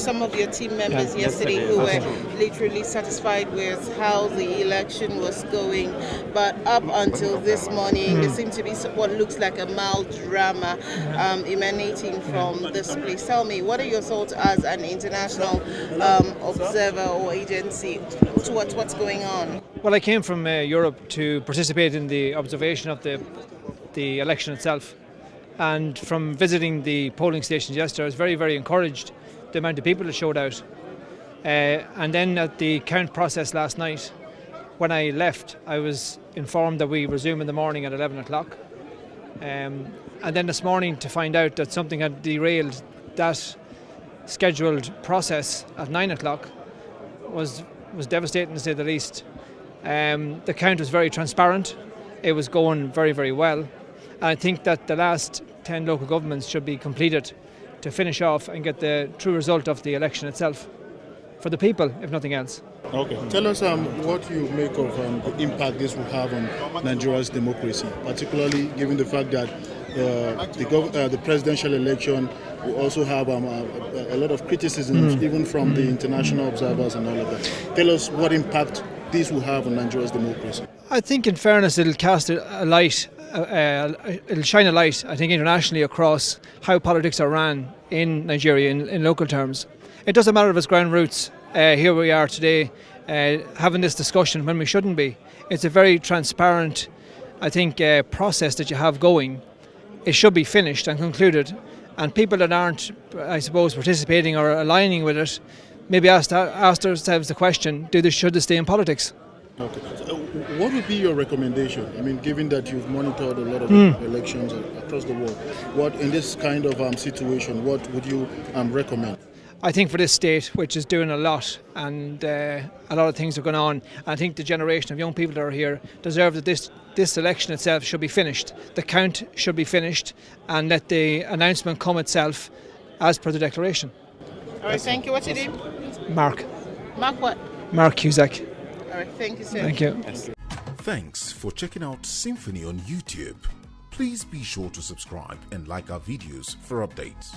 Some of your team members yesterday who were literally satisfied with how the election was going, but up until this morning there seemed to be what looks like a mild drama emanating from this place. Tell me, what are your thoughts as an international observer or agency to what's going on? Well, I came from Europe to participate in the observation of the election itself, and from visiting the polling stations yesterday I was very, very encouraged the amount of people that showed out. And then at the count process last night, when I left, I was informed that we resume in the morning at 11 o'clock. And then this morning to find out that something had derailed that scheduled process at 9 o'clock was devastating, to say the least. The count was very transparent. It was going very, very well. And I think that the last 10 local governments should be completed to finish off and get the true result of the election itself for the people, if nothing else. Okay. Tell us what you make of the impact this will have on Nigeria's democracy, particularly given the fact that the presidential election will also have a lot of criticisms, even from the international observers and all of that. Tell us what impact this will have on Nigeria's democracy. I think, in fairness, it'll cast a light. It'll shine a light, I think, internationally across how politics are ran in Nigeria in local terms. It doesn't matter if it's ground roots. Here we are today having this discussion when we shouldn't be. It's a very transparent, I think, process that you have going. It should be finished and concluded, and people that aren't, I suppose, participating or aligning with it maybe ask themselves the question, should they stay in politics? Okay. So what would be your recommendation? I mean, given that you've monitored a lot of elections across the world, what in this kind of situation, what would you recommend? I think for this state, which is doing a lot, and a lot of things are going on, I think the generation of young people that are here deserve that this election itself should be finished. The count should be finished, and let the announcement come itself as per the declaration. All right, thank you. What's your name? Mark. Mark what? Mark Cusack. All right, thank you, sir. Thank you. Thanks for checking out SYMFONI on YouTube. Please be sure to subscribe and like our videos for updates.